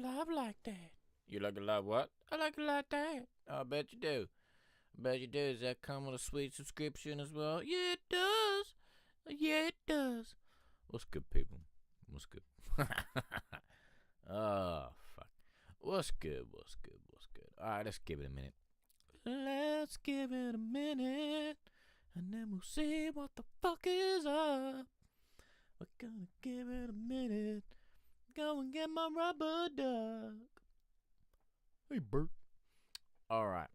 love like that. You like a love what? I like it like that. I bet you do. I bet you do. Does that come with a sweet subscription as well? Yeah, it does. Yeah, it does. What's good, people? What's good? Oh, fuck. What's good? What's good? What's good? Alright, let's give it a minute. Let's give it a minute, and then we'll see what the fuck is up. We're gonna give it a minute. Go and get my rubber duck. Hey, Bert. Alright.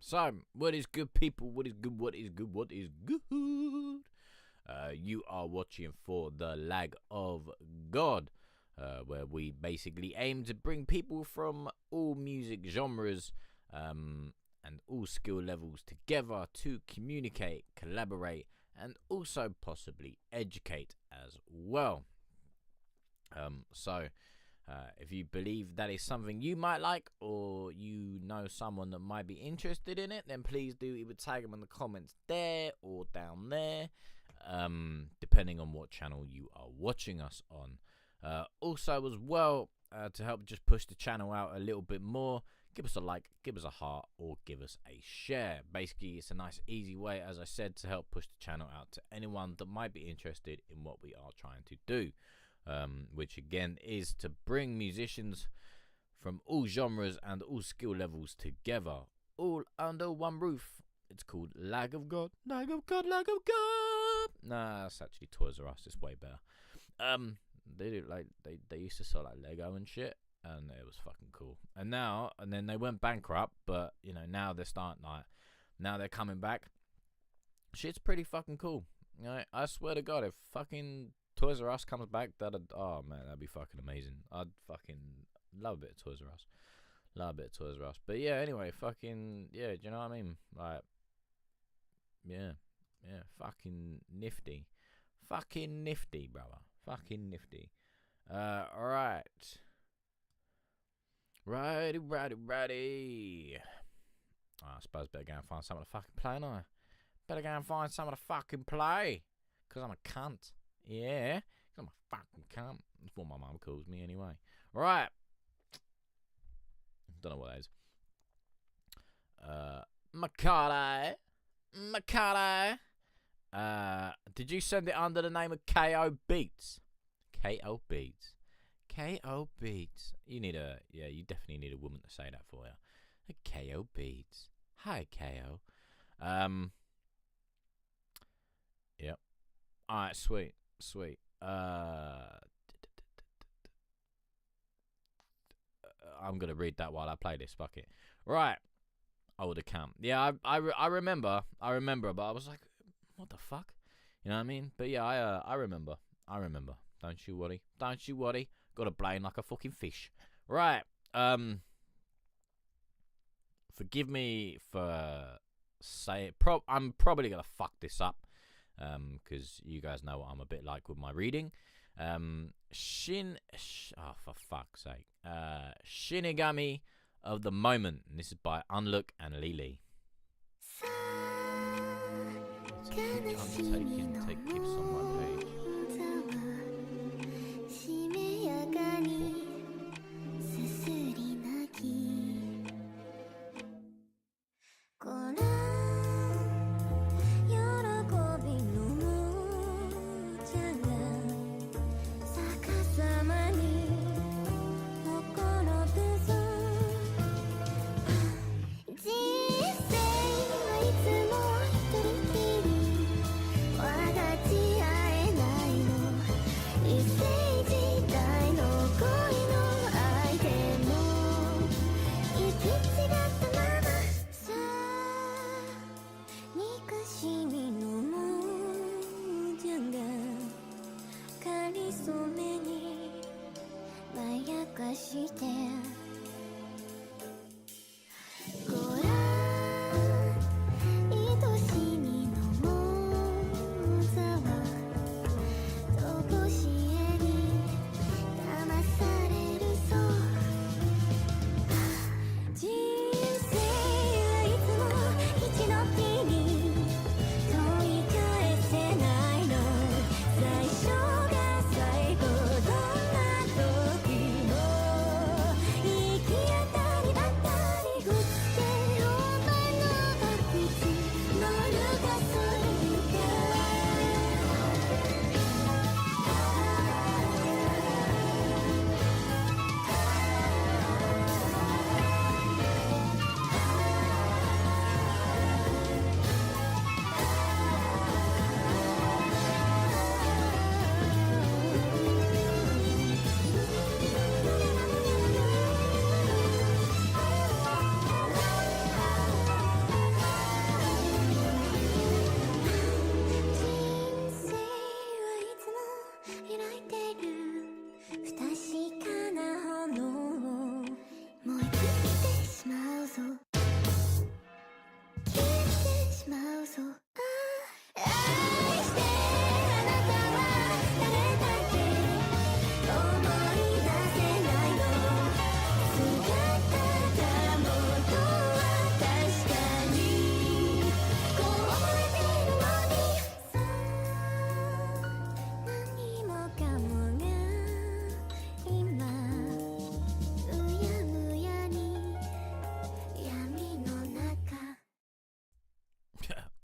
So, what is good, people? What is good? What is good? What is good? You are watching For the Lag of God, where we basically aim to bring people from all music genres and all skill levels together to communicate, collaborate, and also possibly educate as well. If you believe that is something you might like, or you know someone that might be interested in it, then please do either tag them in the comments there or down there, depending on what channel you are watching us on. Also as well, to help just push the channel out a little bit more, give us a like, give us a heart, or give us a share. Basically, it's a nice easy way, as I said, to help push the channel out to anyone that might be interested in what we are trying to do, which again is to bring musicians from all genres and all skill levels together, all under one roof. It's called Lag of God. Lag of God, Lag of God. Nah, that's actually Toys R Us. It's way better. They do like they used to sell like Lego and shit, and it was fucking cool. And then they went bankrupt, but you know, now they're starting now they're coming back. Shit's pretty fucking cool. You know, I swear to God, if fucking Toys R Us comes back, that'd be fucking amazing. I'd fucking love a bit of Toys R Us. Love a bit of Toys R Us. But yeah, anyway, fucking yeah, do you know what I mean? Like, yeah, fucking nifty. Fucking nifty, brother. Fucking nifty. Alright. Righty. I suppose better go and find something to fucking play, no? Better go and find something to fucking play. Because I'm a cunt. Yeah. Because I'm a fucking cunt. That's what my mum calls me anyway. Right. Don't know what that is. Macaulay. Did you send it under the name of KO Beats? KO Beats. KO Beats. You definitely need a woman to say that for you. KO Beats. Hi, KO. Yep. Alright, sweet. I'm gonna read that while I play this. Fuck it. Right. Old account. Yeah, I remember, but I was like, what the fuck? You know what I mean? But yeah, I remember. Don't you worry. Got a brain like a fucking fish. Right. Forgive me for saying. I'm probably gonna fuck this up. Because you guys know what I'm a bit like with my reading. For fuck's sake. Shinigami of the Moment. And this is by Unlook and Lily. I'm take gifts on my page.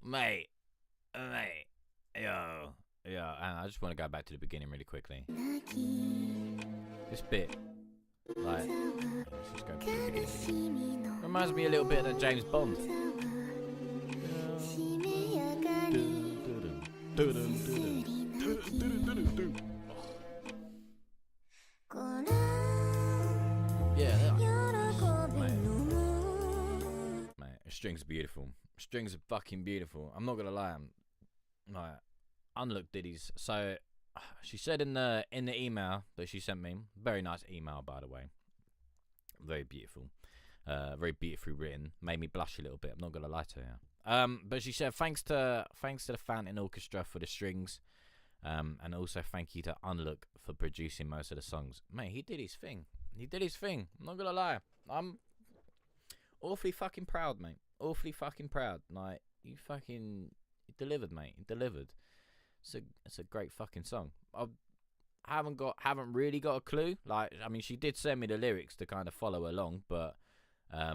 mate, mate, yo. Yeah, and I just want to go back to the beginning really quickly. This bit, like, let's just go to the beginning. Reminds me a little bit of James Bond. Yeah, mate, strings are beautiful. Strings are fucking beautiful. I'm not gonna lie. I'm like unlooked ditties. So she said in the email that she sent me, very nice email by the way, very beautiful, very beautifully written. Made me blush a little bit. I'm not gonna lie to you. But she said thanks to the Fountain Orchestra for the strings. And also thank you to Unlook for producing most of the songs. Mate, he did his thing. I'm not gonna lie. I'm awfully fucking proud, mate. Awfully fucking proud. Like, you delivered, mate. You delivered. It's a great fucking song. I haven't really got a clue. Like, I mean, she did send me the lyrics to kind of follow along, but I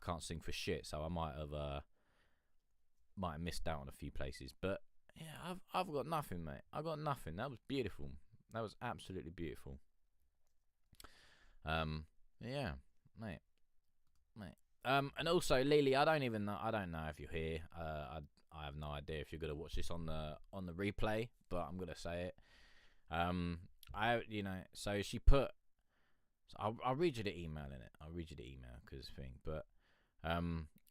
can't sing for shit, so I might have missed out on a few places. But yeah, I've got nothing, mate. I got nothing. That was beautiful. That was absolutely beautiful. Yeah, mate. And also, Lily, I don't know if you're here. I have no idea if you're gonna watch this on the replay, but I'm gonna say it. So she put. So I'll read you the email in it. I'll read you the email because thing, but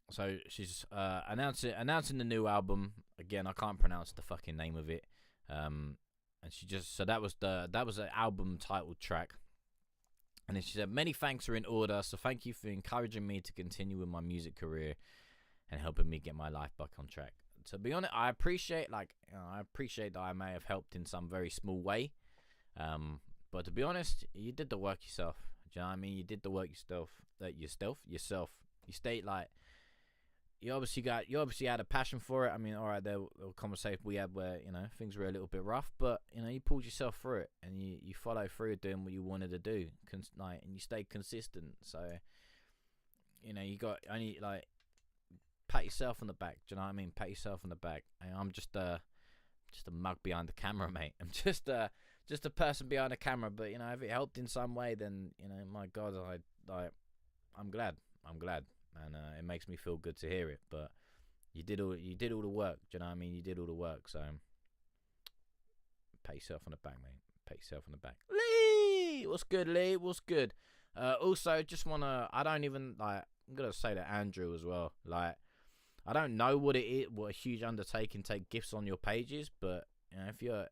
so she's announcing the new album again. I can't pronounce the fucking name of it. And she just that was an album title track. And then she said, many thanks are in order, so thank you for encouraging me to continue with my music career and helping me get my life back on track. To be honest, I appreciate that I may have helped in some very small way. But to be honest, you did the work yourself. Do you know what I mean? You did the work yourself. You stayed like, you obviously had a passion for it. I mean, all right, there were conversations we had where, you know, things were a little bit rough, but, you know, you pulled yourself through it and you followed through doing what you wanted to do, and you stayed consistent. So, you know, you got only like pat yourself on the back. Do you know what I mean? Pat yourself on the back. And I'm just a mug behind the camera, mate. I'm just a person behind the camera. But, you know, if it helped in some way, then, you know, my God, I'm glad. And it makes me feel good to hear it. But you did all the work. Do you know what I mean? You did all the work. So pat yourself on the back, mate. Pat yourself on the back. Lee, what's good, Lee? What's good? Also, just wanna. I'm gonna say to Andrew as well. Like, I don't know what it is, what a huge undertaking take gifts on your pages, but you know, if you're,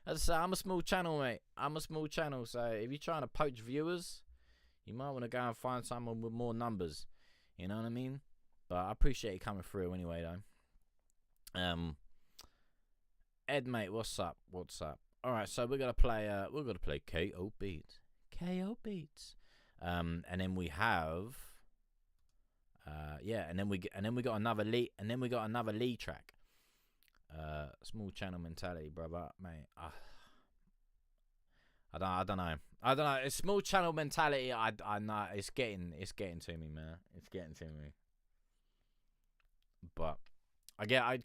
as I say, I'm a small channel, mate. I'm a small channel, so if you're trying to poach viewers, you might want to go and find someone with more numbers. You know what I mean? But I appreciate you coming through anyway, though. Ed, mate, what's up? All right, so we're gonna play KO Beats. And then we have, and then we got another Lee track. Small channel mentality, brother, mate. I don't know. It's small channel mentality. I know it's getting to me, man. It's getting to me. But I get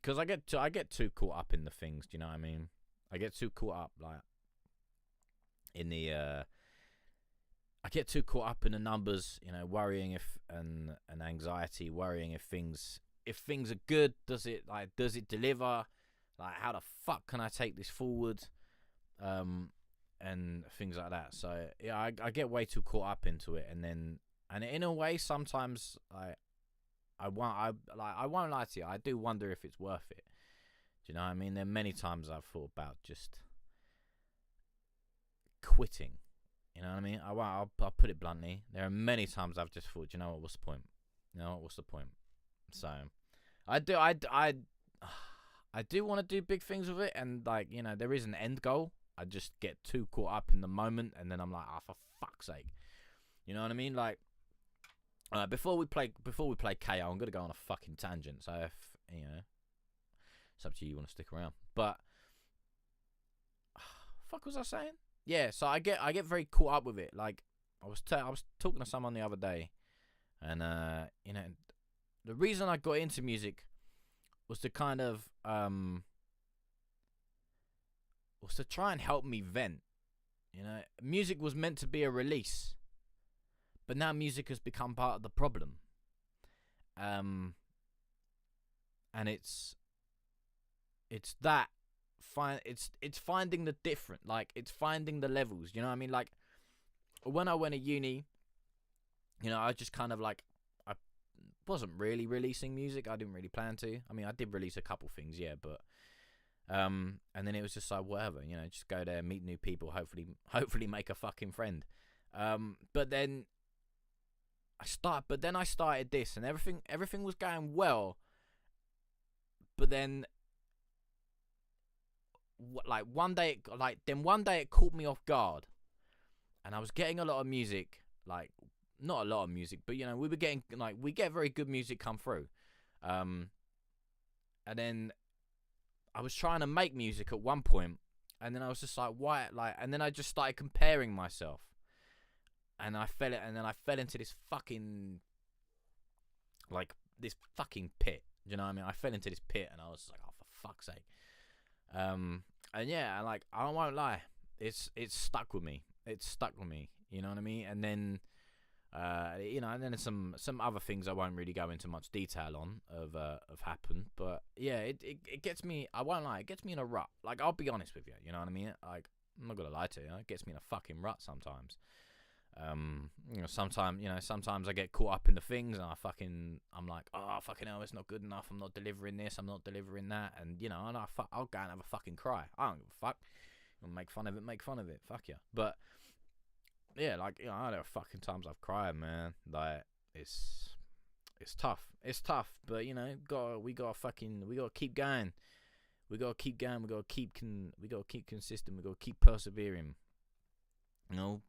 too caught up in the things. Do you know what I mean? I get too caught up like in the I get too caught up in the numbers. You know, worrying and anxiety, worrying if things are good. Does it deliver? Like, how the fuck can I take this forward? And things like that. So yeah, I get way too caught up into it, and in a way, sometimes I won't lie to you, I do wonder if it's worth it. Do you know what I mean? There are many times I've thought about just quitting. You know what I mean? I'll put it bluntly. There are many times I've just thought, you know what? What's the point? You know what? What's the point? So I do want to do big things with it, and like, you know, there is an end goal. I just get too caught up in the moment, and then I'm like, for fuck's sake. You know what I mean? Like, before we play KO, I'm gonna go on a fucking tangent. So if you know, it's up to you. You want to stick around, but fuck was I saying? Yeah. So I get very caught up with it. Like, I was talking to someone the other day, and you know, the reason I got into music was to kind of was to try and help me vent. You know, music was meant to be a release, but now music has become part of the problem. And it's that it's finding the different, like it's finding the levels. You know what I mean? Like when I went to uni, you know, I just kind of like I wasn't really releasing music. I didn't really plan to. I mean, I did release a couple things, yeah, but and then it was just like whatever, you know, just go there, meet new people, hopefully make a fucking friend. But then I started this, and everything was going well. But then, one day it caught me off guard, and I was getting a lot of music, like not a lot of music, but you know, we get very good music come through, and then I was trying to make music at one point, and then I was just like, why? Like, and then I just started comparing myself, and I fell into this fucking pit. Do you know what I mean? I fell into this pit, and I was like, oh, for fuck's sake. And yeah, like I won't lie, it's stuck with me. It's stuck with me. You know what I mean? And then, you know, and then some other things I won't really go into much detail on have happened. But yeah, it gets me. I won't lie, it gets me in a rut. Like, I'll be honest with you. You know what I mean? Like, I'm not gonna lie to you. It gets me in a fucking rut sometimes. You know, sometimes I get caught up in the things, and I'm like, oh fucking hell, it's not good enough. I'm not delivering this. I'm not delivering that, and you know, and I'll go and have a fucking cry. I don't give a fuck. I'll make fun of it. Fuck yeah. But yeah, like, you know, I know fucking times I've cried, man. Like, it's tough. It's tough, but you know, we gotta keep going. We gotta keep going. We gotta keep consistent. We gotta keep persevering. You know,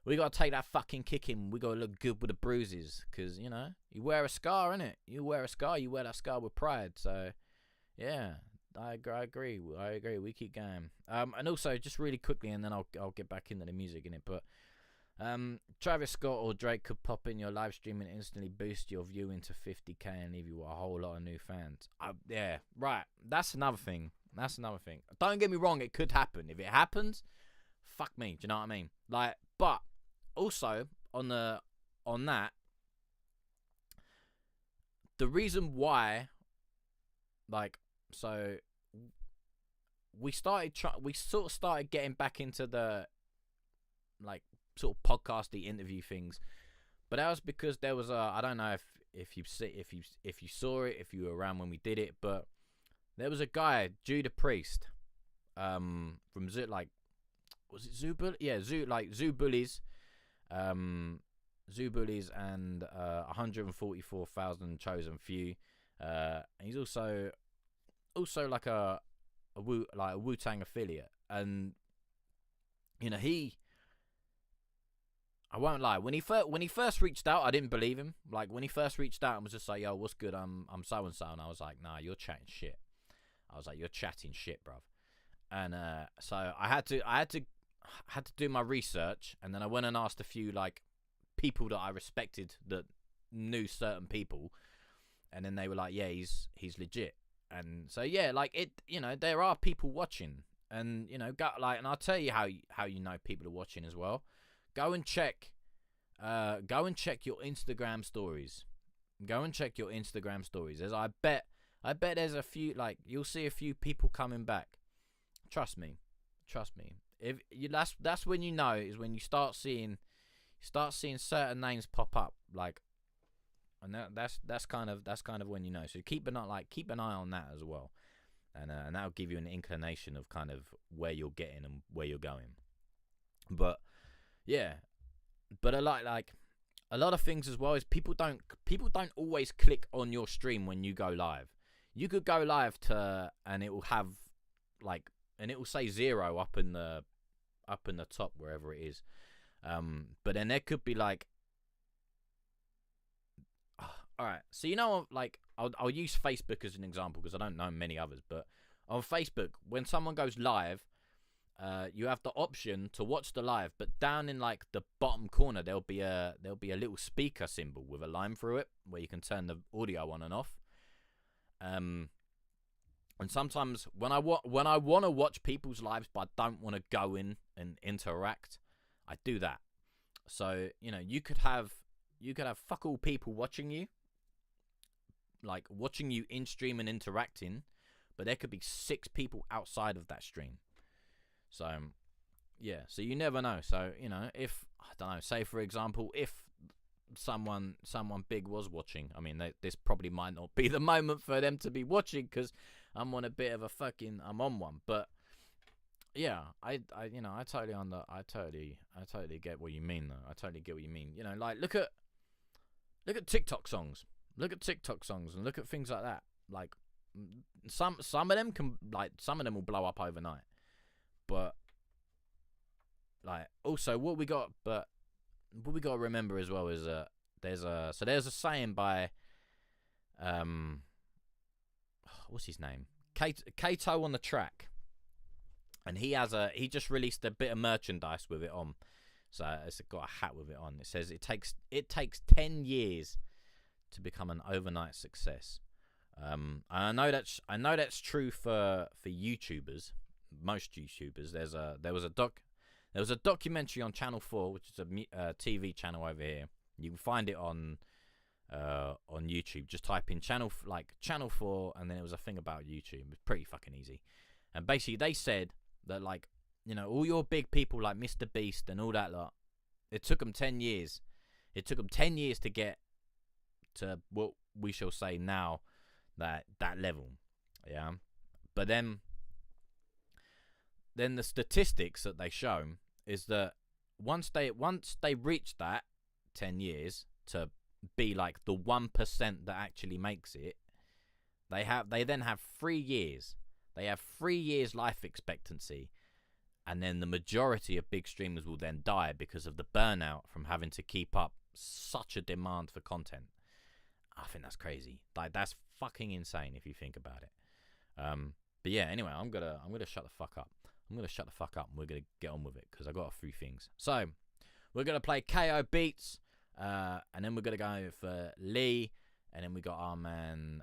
we gotta take that fucking kicking. We gotta look good with the bruises, cause you know, you wear a scar, innit? You wear that scar with pride. So, yeah, I agree. We keep going. And also, just really quickly, and then I'll get back into the music in it. But Travis Scott or Drake could pop in your live stream and instantly boost your viewing to 50k and leave you with a whole lot of new fans. Yeah, right. That's another thing. Don't get me wrong. It could happen. If it happens, fuck me. Do you know what I mean? Like, but also on that, the reason why, like, so we sort of started getting back into the like sort of podcasty interview things, but that was because there was I don't know if you saw it, if you were around when we did it, but there was a guy, Judah Priest, from was it Zoo Bullies? Yeah, Zoo Bullies. Zoo Bullies and 144,000 chosen few. And he's also like a Wu-Tang affiliate, and you know, I won't lie, when he first reached out, I didn't believe him. Like, when he first reached out and was just like, yo, what's good? I'm so and so, and I was like, nah, you're chatting shit. I was like, you're chatting shit, bruv. And so I had to do my research, and then I went and asked a few like people that I respected that knew certain people, and then they were like, yeah, he's legit. And so yeah, like, it, you know, there are people watching, and you know, and I'll tell you how you know people are watching as well. Go and check your Instagram stories. As I bet there's a few, like, you'll see a few people coming back. Trust me. If you, that's when you know, is when you start seeing certain names pop up, like, and that's kind of when you know. So keep an eye on that as well, and that'll give you an inclination of kind of where you're getting and where you're going. But yeah, but a lot of things as well is people don't always click on your stream when you go live. You could go live and it will have like, and it will say 0 up in the top wherever it is. But then there could be like, all right. So, you know, like, I'll use Facebook as an example because I don't know many others. But on Facebook, when someone goes live, you have the option to watch the live, but down in like the bottom corner there'll be a little speaker symbol with a line through it where you can turn the audio on and off. And sometimes when I want to watch people's lives, but I don't want to go in and interact, I do that. So you could have fuck all people watching you, like watching you in stream and interacting, but there could be 6 people outside of that stream. So yeah, so you never know. So if I don't know, say for example, if someone big was watching, I mean, this probably might not be the moment for them to be watching because I'm on a bit of a I'm on one. But yeah, I totally get what you mean though. I totally get what you mean. Like look at TikTok songs. Look at TikTok songs and look at things like that. Like some of them will blow up overnight. But like also what we got to remember as well is there's a saying by what's his name? Kato on the Track. And he just released a bit of merchandise with it on. So it's got a hat with it on. It says it takes 10 years to become an overnight success. And I know that's true for YouTubers, most YouTubers. There was a documentary on Channel 4, which is a TV channel over here. You can find it on YouTube. Just type in Channel 4, and then it was a thing about YouTube. It's pretty fucking easy. And basically, they said that all your big people like Mr. Beast and all that lot, it took them 10 years. It took them 10 years to get to what we shall say now that level. Yeah, but then the statistics that they show is that once they reach that 10 years to be like the 1% that actually makes it, they then have 3 years. They have 3 years life expectancy, and then the majority of big streamers will then die because of the burnout from having to keep up such a demand for content. I think that's crazy. Like that's fucking insane if you think about it. But yeah, anyway, I'm gonna shut the fuck up. I'm gonna shut the fuck up and we're gonna get on with it because I got a few things. So we're gonna play KO Beats, and then we're gonna go for Lee, and then we got our man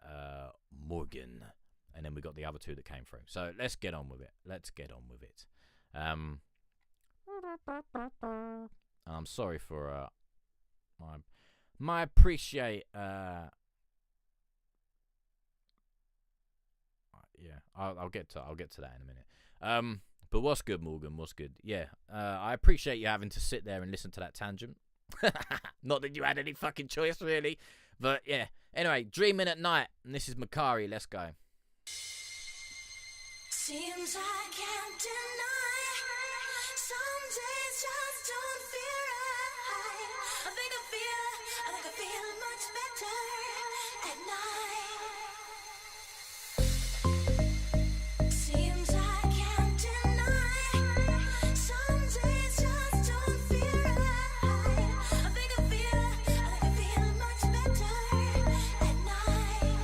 Morgan, and then we got the other 2 that came through. So let's get on with it. I'm sorry for my appreciate. Yeah, I'll get to that in a minute. But what's good, Morgan? What's good? Yeah, I appreciate you having to sit there and listen to that tangent. Not that you had any fucking choice, really. But yeah. Anyway, Dreaming at Night, and this is Makari. Let's go. Seems I can't deny. Some days just don't feel right. I think I feel much better at night. Seems I can't deny. Some days just don't feel right. I think I feel much better at night.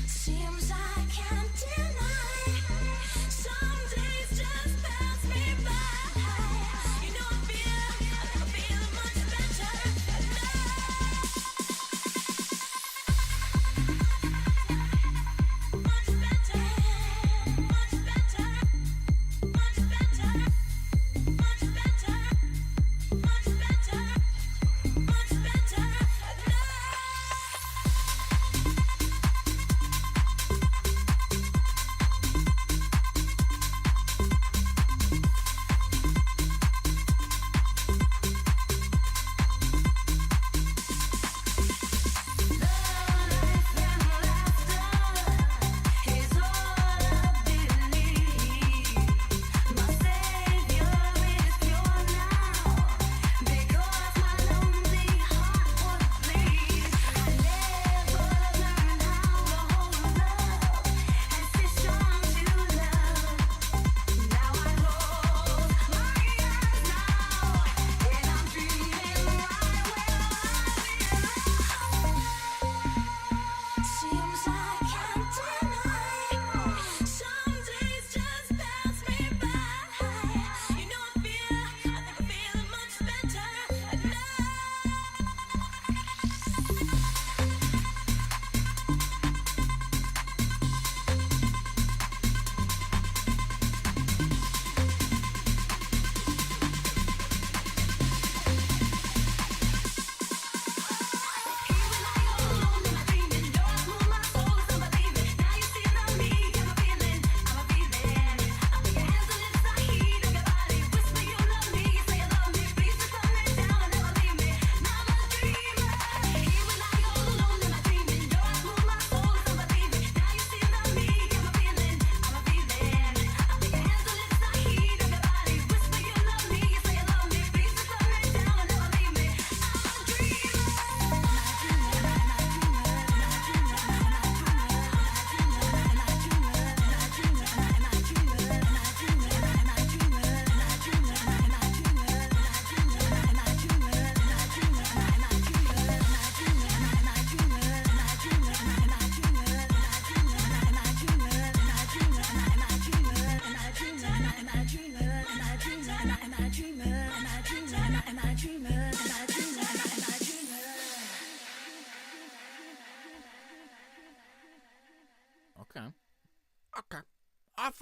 Seems I can't deny. Some days just pass me by. I feel much better at night.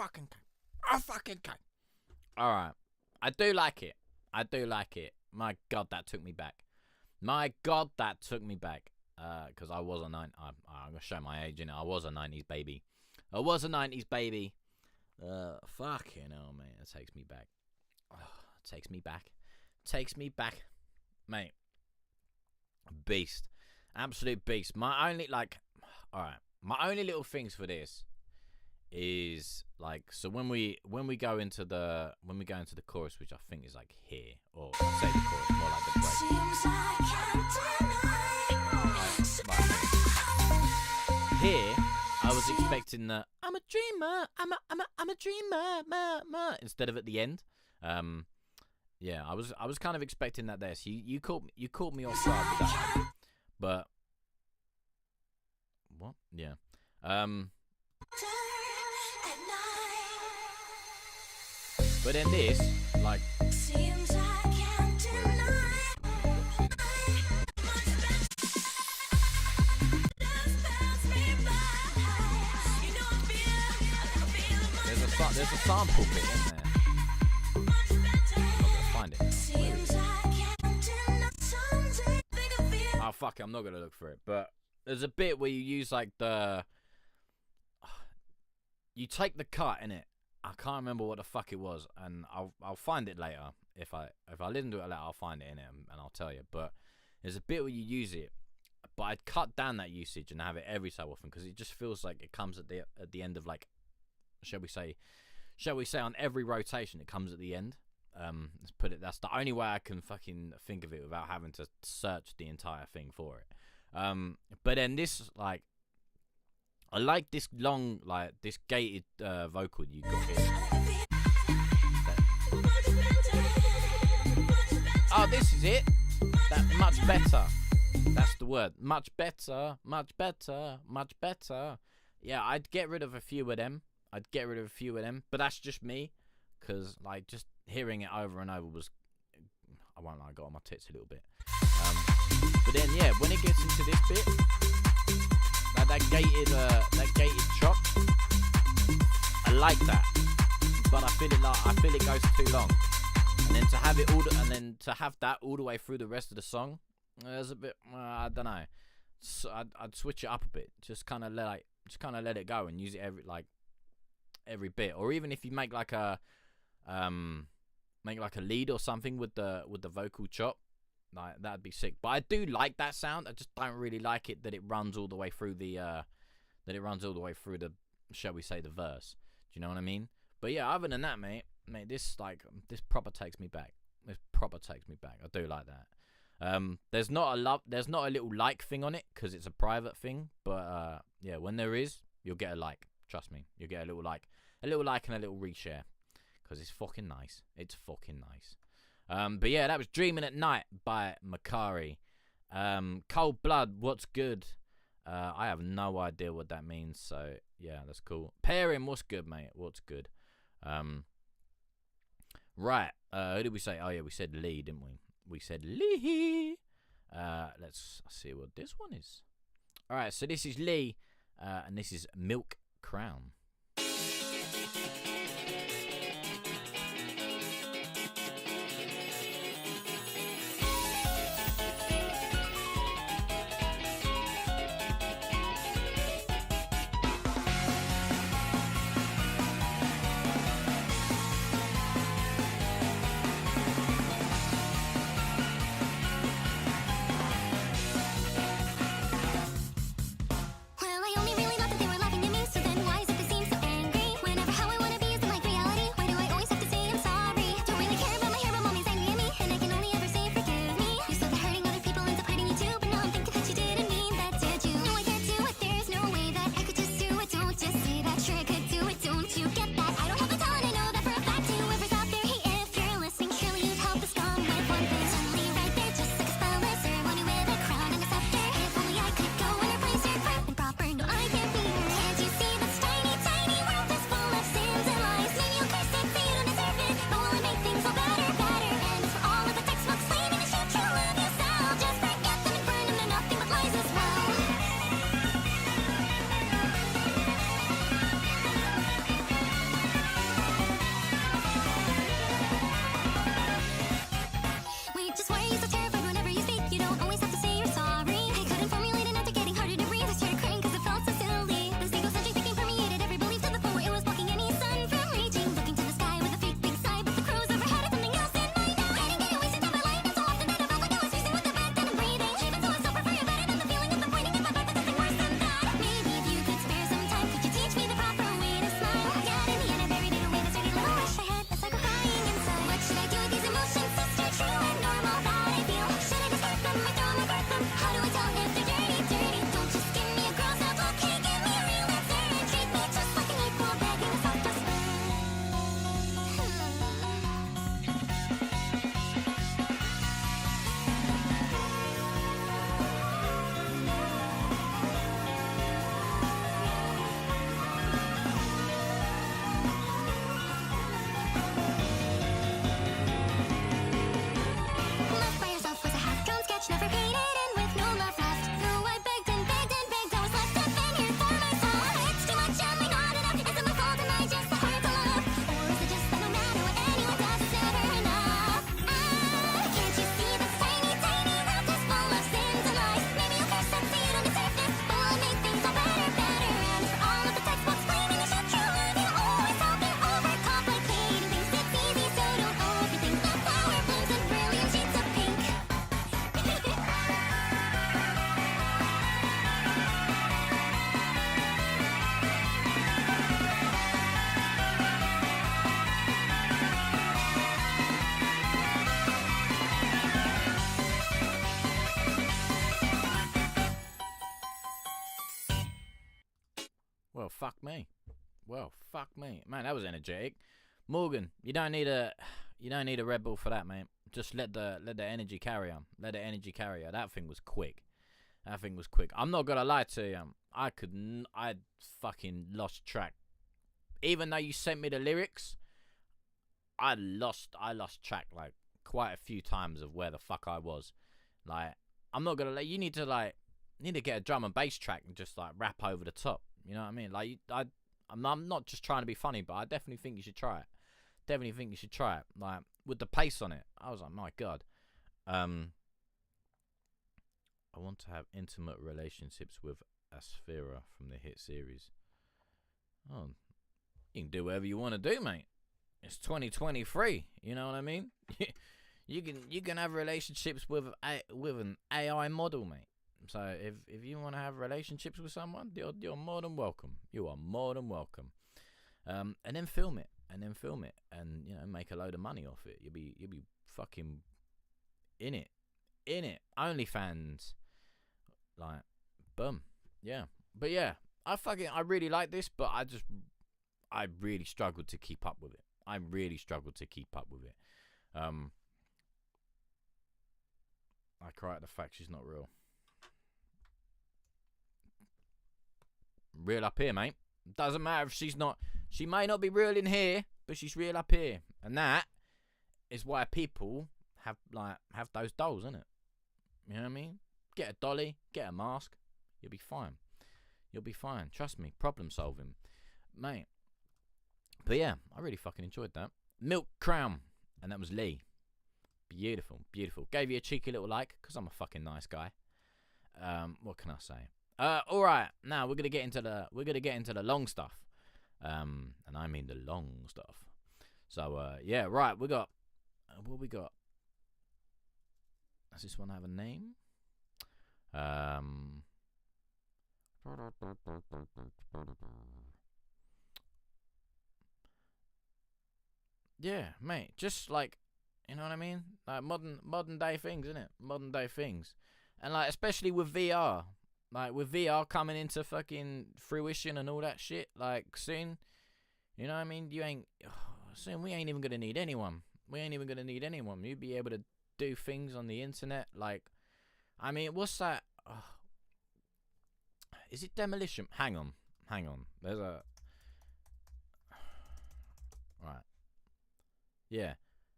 fucking can. I fucking can. All right. I do like it. I do like it. My God, that took me back. My God, that took me back. Because I was a 90s... I'm going to show my age, innit? I was a 90s baby. I was a 90s baby. Fucking hell, man. It takes me back. Oh, it takes me back. Takes me back. Mate. Beast. Absolute beast. My only, like... Alright. My only little things for this is, like... So when we go into the... When we go into the chorus, which I think is, like, here. Or, say the chorus, more like the break. Seems I can't deny. Here, I was expecting the I'm a dreamer, I'm a dreamer, instead of at the end. Yeah, I was kind of expecting that there. So you caught me off guard with that one. But what? Yeah. But then this, like, Seems I can't deny. there's a sample bit in there. I'm not gonna find it. Oh fuck it, I'm not gonna look for it. But there's a bit where you use like you take the cut in it. I can't remember what the fuck it was, and I'll find it later. If I listen to it later, I'll find it in it and I'll tell you. But there's a bit where you use it, but I'd cut down that usage and have it every so often because it just feels like it comes at the end of, like, shall we say on every rotation it comes at the end. Let's put it. That's the only way I can fucking think of it without having to search the entire thing for it. But then this, like, I like this long, like, this gated vocal you got here. Oh, this is it. That much better. That's the word. Much better. Much better. Much better. Yeah, I'd get rid of a few of them. But that's just me, because, like, just hearing it over and over was, I won't lie, I got on my tits a little bit. But then, yeah, when it gets into this bit, like that gated chop, I like that, but I feel it goes too long, and then to have it that all the way through the rest of the song, there's a bit, I don't know. So I'd switch it up a bit, just kind of let it go and use it every bit, or even if you make like a lead or something with the vocal chop, like, that'd be sick. But I do like that sound. I just don't really like it that it runs all the way through the shall we say, the verse. Do you know what I mean? But yeah, other than that, mate, this proper takes me back. I do like that. There's not a little like thing on it because it's a private thing. But yeah, when there is, you'll get a like. Trust me, you'll get a little like and a little reshare, because it's fucking nice. But yeah, that was Dreaming at Night by Makari. Cold Blood, what's good? I have no idea what that means, so yeah, that's cool. Pairing, what's good, mate? What's good? Right, who did we say? Oh yeah, we said Lee, didn't we? We said Lee. Let's see what this one is. Alright, so this is Lee, and this is Milk Crown. Well, I only really thought that they were laughing at me, so then why is it they seem fuck me. Well, fuck me, man. That was energetic. Morgan, you don't need a Red Bull for that, mate. Just let the energy carry on. Let the energy carry on. That thing was quick. I'm not gonna lie to you. I fucking lost track. Even though you sent me the lyrics, I lost track like quite a few times of where the fuck I was. Like, I'm not gonna let you need to get a drum and bass track and just like rap over the top. You know what I mean? Like, I'm not just trying to be funny, but I definitely think you should try it. Like, with the pace on it, I was like, my God. I want to have intimate relationships with Asphira from the hit series. Oh, you can do whatever you want to do, mate. It's 2023. You know what I mean? you can have relationships with an AI model, mate. So if you want to have relationships with someone, you're more than welcome. You are more than welcome. And then film it, and make a load of money off it. You'll be fucking in it. OnlyFans, like, boom, yeah. But yeah, I really like this, but I really struggled to keep up with it. I cry at the fact she's not real. Real up here, mate. Doesn't matter if she's not. She may not be real in here, but she's real up here, and that is why people have those dolls, innit? You know what I mean? Get a dolly, get a mask, you'll be fine. Trust me, problem solving, mate. But yeah, I really fucking enjoyed that. Milk Crown, and that was Lee. Beautiful. Gave you a cheeky little like, because I'm a fucking nice guy. What can I say? All right, now we're gonna get into the long stuff, and I mean the long stuff. So yeah, right. We got what we got. Does this one have a name? Yeah, mate. Just like, you know what I mean? Like modern day things, innit? Modern day things, and like especially with VR. Like, with VR coming into fucking fruition and all that shit, like, soon, you know what I mean? Soon we ain't even gonna need anyone. You'd be able to do things on the internet, like, I mean, what's that? Is it Demolition? Hang on. There's a... Right. Yeah.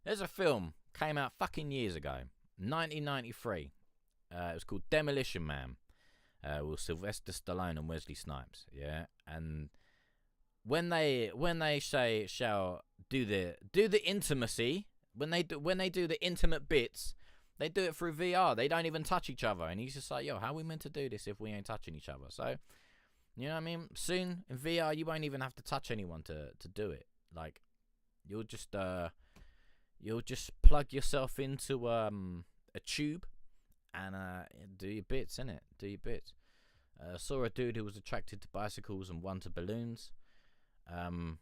There's a film, came out fucking years ago, 1993. It was called Demolition Man. With Sylvester Stallone and Wesley Snipes, yeah. And when they say shall do the intimacy, when they do the intimate bits, they do it through VR. They don't even touch each other. And he's just like, yo, how are we meant to do this if we ain't touching each other? So, you know what I mean? Soon in VR, you won't even have to touch anyone to do it. Like, you'll just plug yourself into a tube. And do your bits, innit? Saw a dude who was attracted to bicycles and one to balloons. There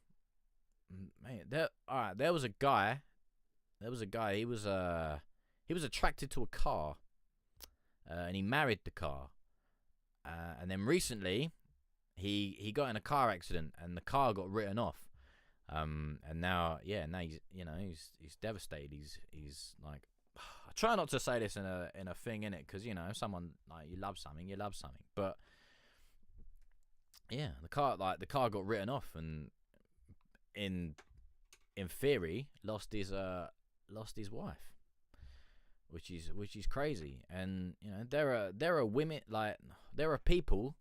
was a guy. He was attracted to a car, and he married the car. And then recently, he got in a car accident, and the car got written off. And now he's devastated. He's like. I try not to say this in a thing, innit? Because, you know, someone, like, you love something. But yeah, the car got written off, and in theory lost his wife, which is crazy. And, you know, there are women, like, there are people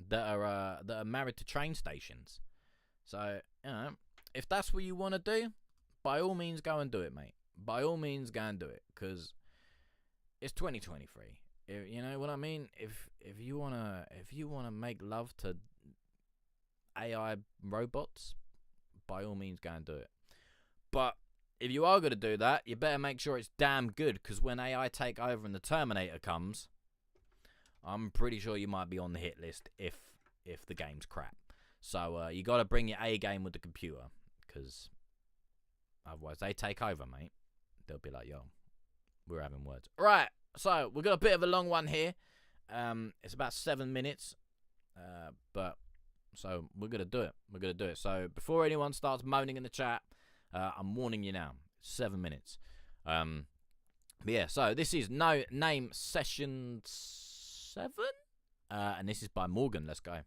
that are married to train stations. So, you know, if that's what you want to do, by all means go and do it, mate. By all means, go and do it, because it's 2023. You know what I mean? If you wanna make love to AI robots, by all means, go and do it. But if you are gonna do that, you better make sure it's damn good, because when AI take over and the Terminator comes, I'm pretty sure you might be on the hit list if the game's crap. So you got to bring your A game with the computer, because otherwise they take over, mate. They'll be like, yo, we're having words. Right, so we've got a bit of a long one here. It's about 7 minutes. But So we're going to do it. We're going to do it. So before anyone starts moaning in the chat, I'm warning you now. 7 minutes. But yeah, so this is No Name Session 7. And this is by Morgan. Let's go.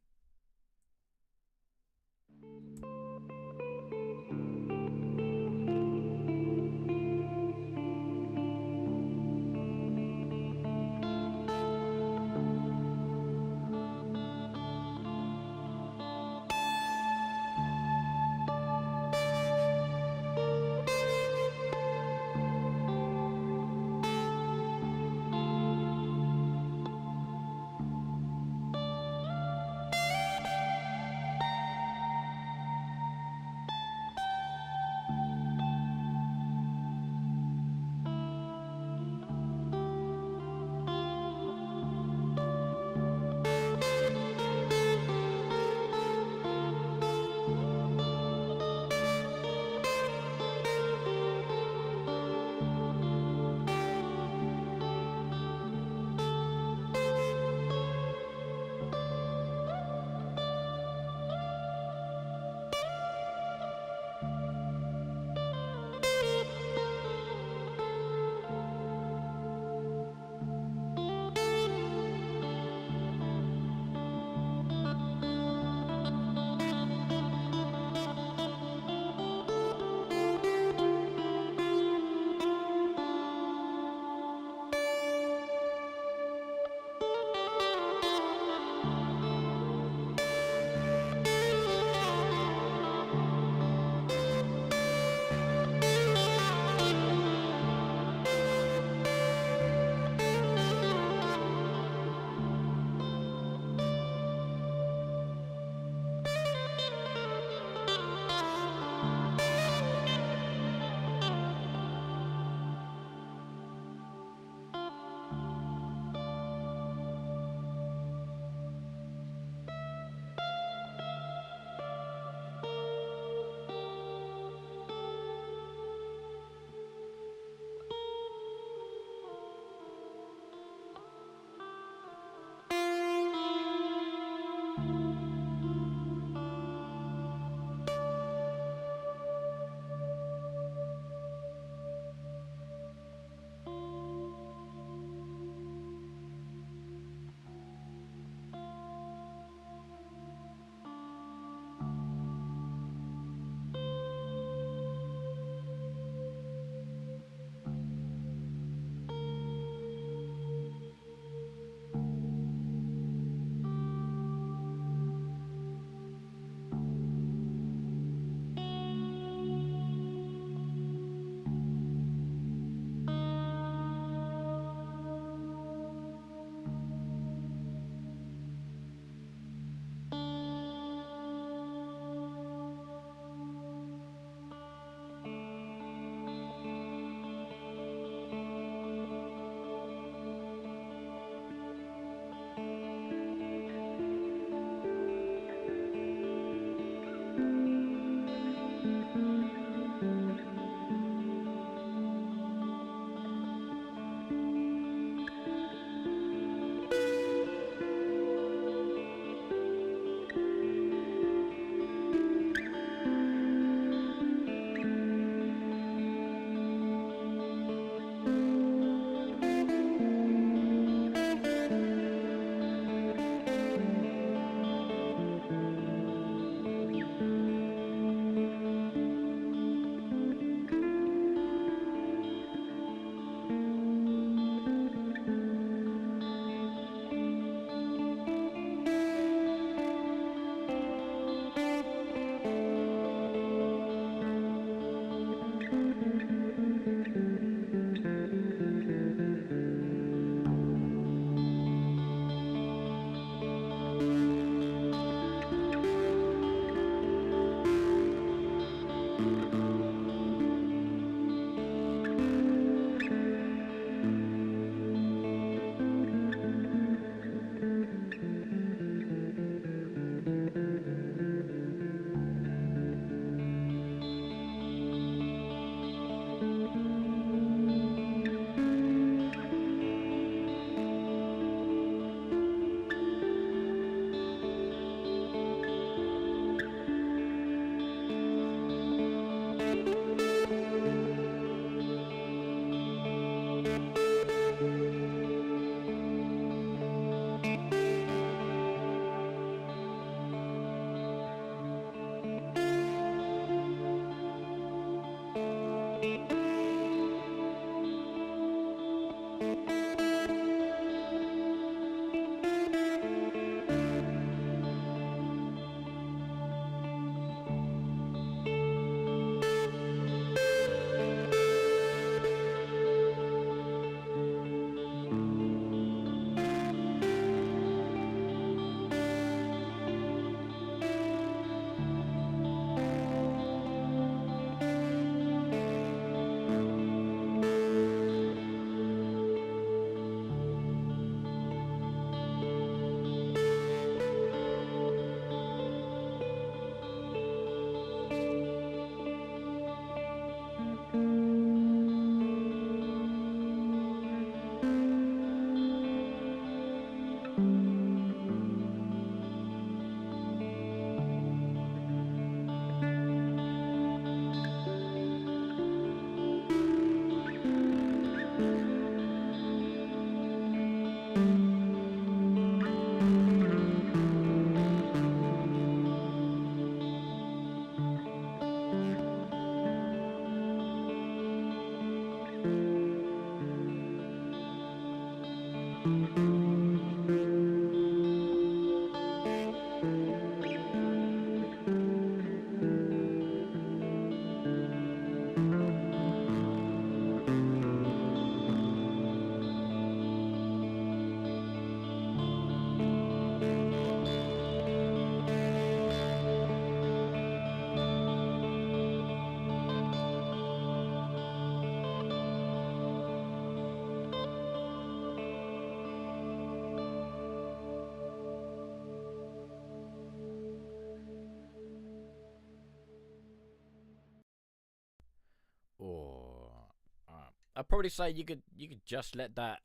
I'd probably say you could just let that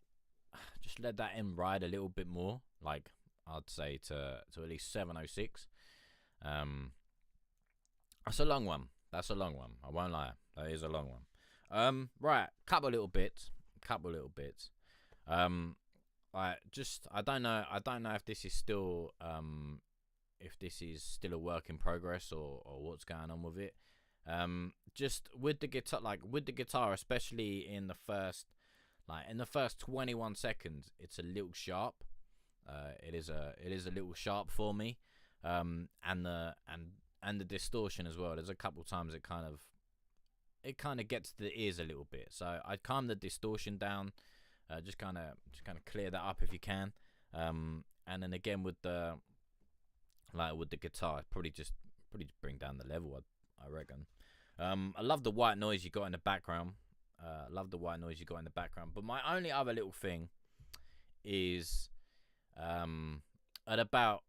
end ride a little bit more. Like I'd say to at least 706. That's a long one. I won't lie. That is a long one. Right, couple little bits. I don't know if this is still a work in progress or what's going on with it. Just with the guitar, especially in the first 21 seconds, it's a little sharp. It is a little sharp for me. And the distortion as well. There's a couple times it kind of gets to the ears a little bit. So I'd calm the distortion down. Just kind of clear that up if you can. And then again with the guitar, probably just bring down the level. I reckon. I love the white noise you got in the background. But my only other little thing is at about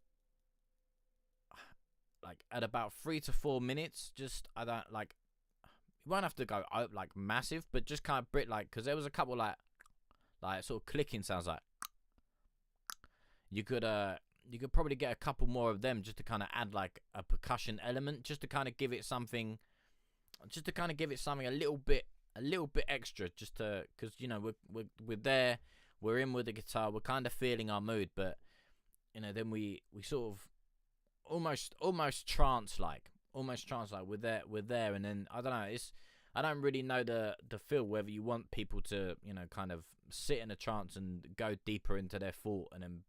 3 to 4 minutes. Just I don't like. You won't have to go like massive, but just kind of bit like, because there was a couple like sort of clicking sounds like. You could probably get a couple more of them just to kind of add like a percussion element, just to kind of give it something a little bit extra, just to, because you know we're there, we're in with the guitar, we're kind of feeling our mood, but you know then we sort of almost trance like we're there, and then I don't know, I don't really know the feel whether you want people to, you know, kind of sit in a trance and go deeper into their thought and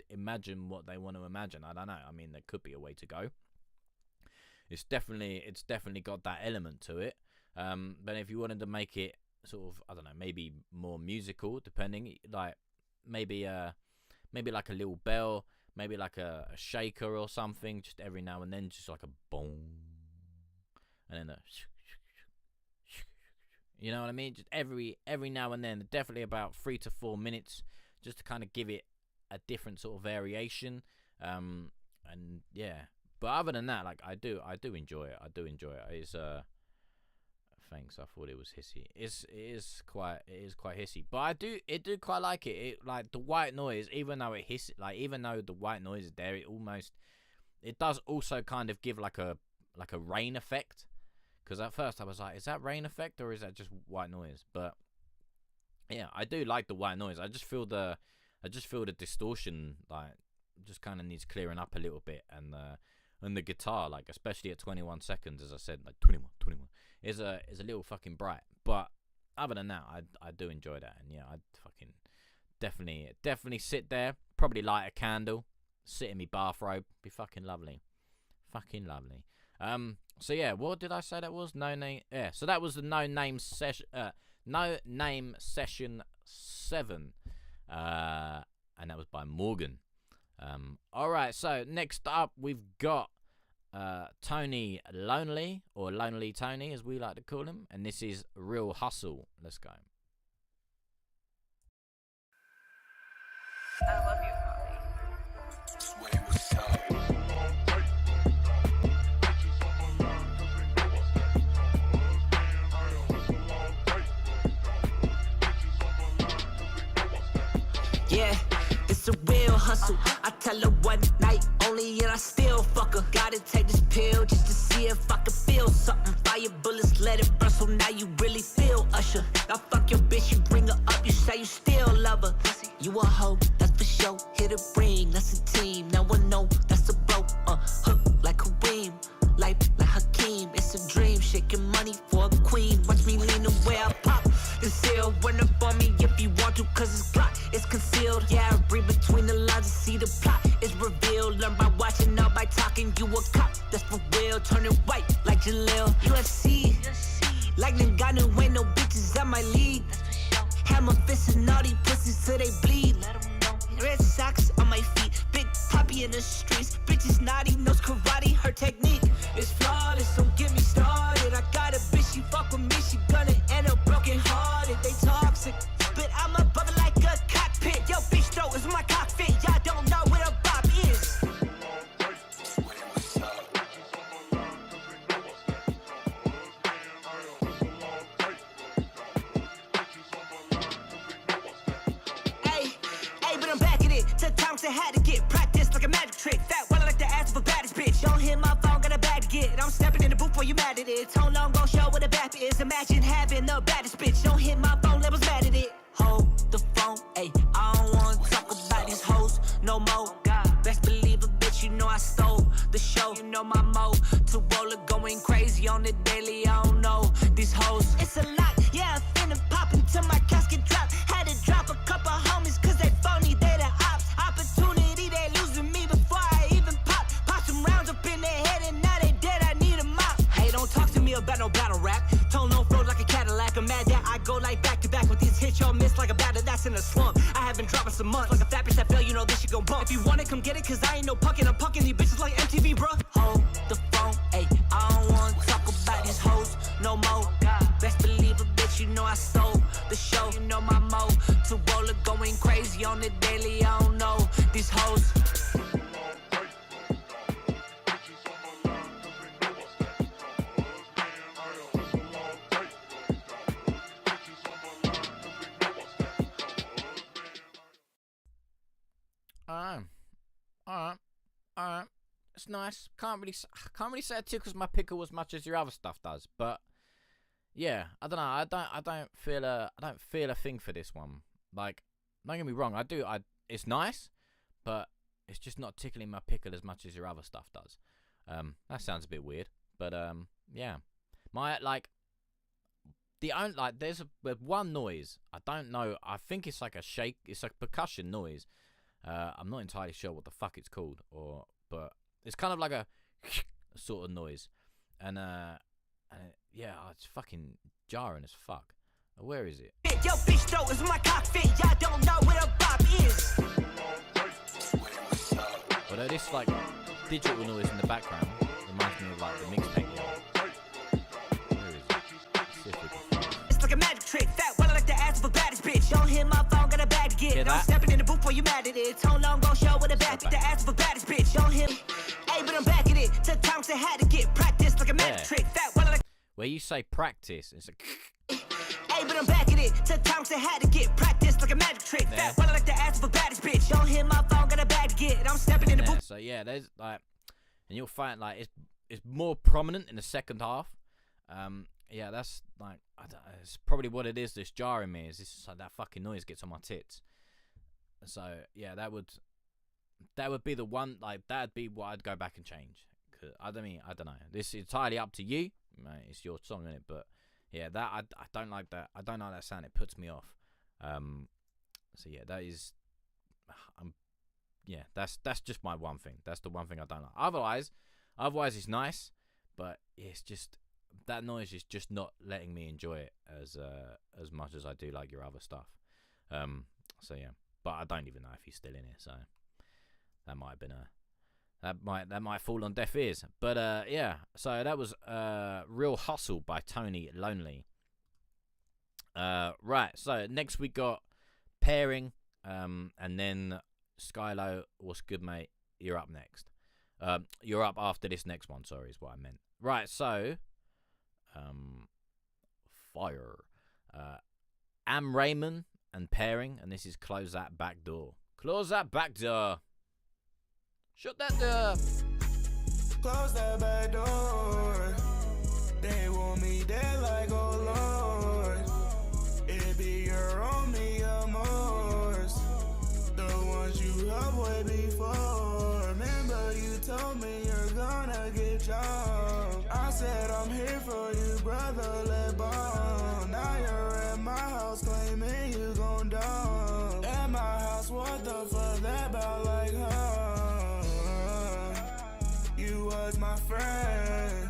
imagine what they want to imagine. I don't know. I mean, there could be a way to go. It's definitely got that element to it. But if you wanted to make it sort of, I don't know, maybe more musical, depending, like maybe like a little bell, maybe like a shaker or something, just every now and then, just like a boom, and then a, you know what I mean? Just every now and then, definitely about 3 to 4 minutes, just to kind of give it a different sort of variation. And yeah, but other than that, like I do enjoy it. It's thanks. I thought it was hissy. It is quite hissy, but I do quite like it. It, like the white noise, even though the white noise is there, it does also kind of give like a rain effect. Because at first I was like, is that rain effect or is that just white noise? But yeah, I do like the white noise. I just feel the distortion like just kind of needs clearing up a little bit, and the guitar, like especially at 21 seconds, as I said, like 21 is a little fucking bright. But other than that, I do enjoy that, and yeah, I'd fucking definitely sit there, probably light a candle, sit in my bathrobe, be fucking lovely. So yeah, what did I say that was? No name. Yeah, so that was the no name session 7, and that was by Morgan. All right, so next up we've got Tony Lonely, or Lonely Tony as we like to call him, and this is Real Hustle. Let's go. I love you, Bobby. Yeah, it's a real hustle. I tell her one night only and I still fuck her. Gotta take this pill just to see if I can feel something. Fire bullets, let it burst, so now you really feel Usher. Now fuck your bitch, you bring her up, you say you still love her. You a hoe, that's for sure. Hit a ring, that's a team. Now I know that's a bro. Hook like Kareem, like Hakeem. It's a dream, shaking money for a queen. Watch me lean away, I pop. Conceal, run up on me if you want to, cause it's blocked, it's concealed. Yeah, I read between the lines and see the plot. It's revealed, learn by watching, not by talking. You a cop, that's for real. Turn it white like Jaleel. UFC, lightning got no ain't no bitches at my league. Hammer fists and all these pussies till they bleed. Red socks on my feet, big poppy in the streets. Bitches naughty, knows karate, her technique is flawless, don't get me started. I got a bitch, she fuck with me, she gonna end up broken hearted. They toxic, but I'm above it like a cockpit. Yo, bitch throat is my cockpit, y'all don't know what a bop is. times I had to get practice like a magic trick. Fat well, I like the ass of a baddest bitch. Don't hit my phone, got a bag to get. I'm stepping in the booth while you mad at it. Tone long, gon' show what a bap is. Imagine having the baddest bitch. Don't hit my phone, levels mad at it. Hold the phone, ayy. I don't wanna talk about these hoes no more. Best believe a bitch, you know I stole the show. You know my mo to roller going crazy on the daily. I don't know these hoes. It's a lot, yeah. I'm finna pop until my casket drop. Had to drop a couple homies 'cause they phony. They the ops. Opportunity, they losing me before I even pop. Pop some rounds up in their head and now they dead. I need a mop. Hey, don't talk to me about no battle rap. Tone no flow like a Cadillac. I'm mad that I go like back to back with these hits. Y'all miss like a batter that's in a slump. I have been dropping some months like a fat bitch that fell. You know this shit gon' bump. If you want it, come get it 'cause I ain't no puckin'. I'm puckin' these bitches like MTV, bruh. Hold the phone, ayy. I don't wanna talk about these hoes no more. Best believe a bitch, you know I stole the show. You know my mo to roller going crazy on the daily. I don't know these hoes. Alright. It's nice. Can't really say it tickles my pickle as much as your other stuff does, but yeah, I don't know. I don't feel a thing for this one. Like, don't get me wrong. It's nice, but it's just not tickling my pickle as much as your other stuff does. That sounds a bit weird, but yeah. There's one noise. I don't know. I think it's like a shake. It's a percussion noise. I'm not entirely sure what the fuck it's called, but it's kind of like a sort of noise, and yeah, it's fucking jarring as fuck. Where is it? Yo, bitch, though, is my cockpit. Y'all don't know what a bop is. Although this like digital noise in the background reminds me of like the mixtape. Where is it? Let's see if we can... It's like a magic trick. Fat well, I like the ass of a baddest bitch. Don't hit my phone, got a bag to get. I'm stepping in the booth while you mad at it. Tone long, gon' show what a bad bitch. The ass of a baddest bitch. Don't hit. Hey, but I'm back at it. To times I had to get practice like a magic trick. Fat well, I like. Where you say practice, it's like. Hey, but I'm back at it. To times I had to get practice like a magic trick. Fat well, I like the ass of a baddest bitch. Don't hit my phone, got a bag to get. I'm stepping in the booth. So yeah, there's like, and you'll find like it's more prominent in the second half. Yeah, that's like it's probably what it is that's jarring me. Is this like that fucking noise gets on my tits? So yeah, that would be the one. Like that'd be what I'd go back and change. Cause I don't know. This is entirely up to you. Mate, it's your song, isn't it? But yeah, that I don't like that. I don't like that sound. It puts me off. So yeah, that is. Yeah, that's just my one thing. That's the one thing I don't like. Otherwise it's nice, but it's just that noise is just not letting me enjoy it as much as I do like your other stuff. So yeah, but I don't even know if he's still in it. So that might have been that might fall on deaf ears. But yeah, so that was Real Hustle by Tony Lonely. Right, so next we got Pairing, and then Skylo, what's good, mate? You're up next. You're up after this next one, sorry, is what I meant. Right, so fire. Am Raymond and Pairing, and this is Close That Back Door. Close that back door. Shut that door. Close that back door. They want me dead like, oh Lord. It be your only amors. The ones you helped way before. Remember you told me you're gonna get jumped. I said I'm here for you, brother, let bond. Now you're at my house claiming you gon' dump. At my house, what the fuck that about like, huh? You was my friend.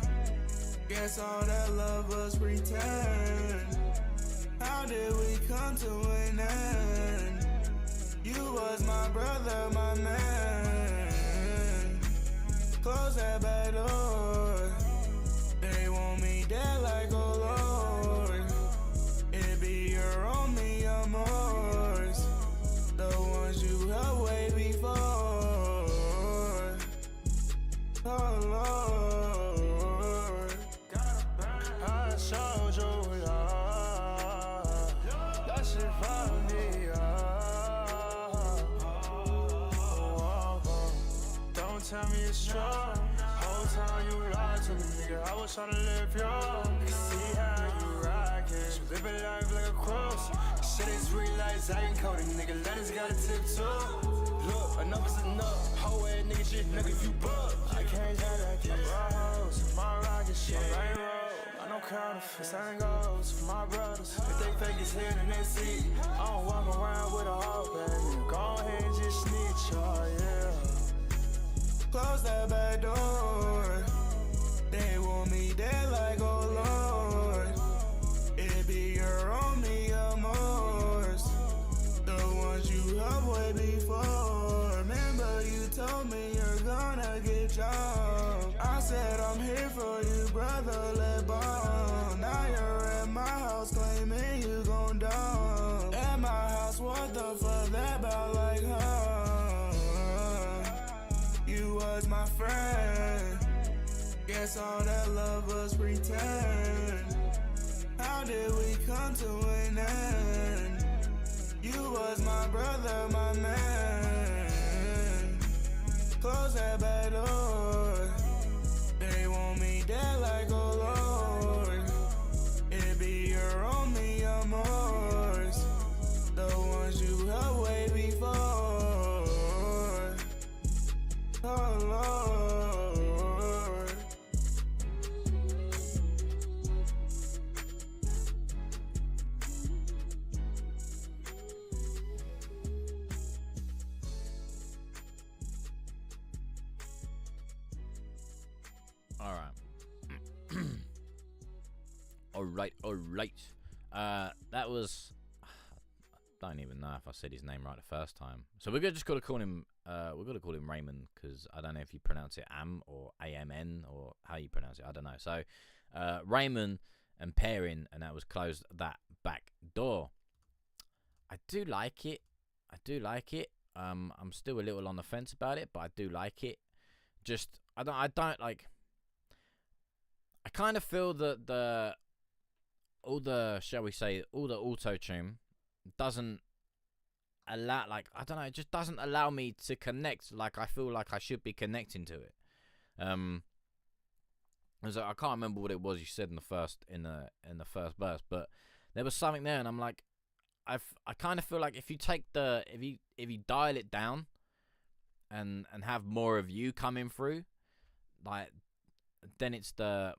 Guess all that love was pretend. How did we come to an end? You was my brother, my man. Close that back door. They want me dead like, oh Lord. It be your only amors. The ones you held way before. Oh Lord. I showed you love. That shit found me up. tell me it's true. Whole time you lied to me, nigga. I was tryna live young. See how you rockin'. You living life like a cross. Shit ain't sweet like Zayn Cody, nigga. Letters got a tip too. Look, enough is enough. Whole ass nigga shit, nigga, if you bug. I can't tell that kid. My house, my rocket shit, rain roll. I know counterfeits, same goes for my brothers. If they fake as hell, then they see. I don't walk around with a heart, baby. Go ahead and just snitch, oh yeah. Close that back door. They want me dead like, oh Lord. It be your only amors. The ones you helped way before. Remember you told me you're gonna get jumped. I said I'm here for you, brother, let bomb. Now you're at my house claiming you gon' dump. At my house, what the fuck that about like, huh? You was my friend. Guess all that love was pretend. How did we come to an end? You was my brother, my man. Close that back door. They want me dead like, oh Lord. It be your only amors. The ones you helped way before. Oh Lord. Alright. That was... I don't even know if I said his name right the first time. So we're just gonna call him Raymond, because I don't know if you pronounce it Am or AMN or how you pronounce it. I don't know. So Raymond and Perrin, and that was Close That Back Door. I do like it. I'm still a little on the fence about it, but I do like it. Just I don't like. I kind of feel that all the auto-tune doesn't allow, like, I don't know, it just doesn't allow me to connect like I feel like I should be connecting to it. So I can't remember what it was you said in the first verse, but there was something there, and I'm like, I kind of feel like if you take if you dial it down and have more of you coming through, like, then it's the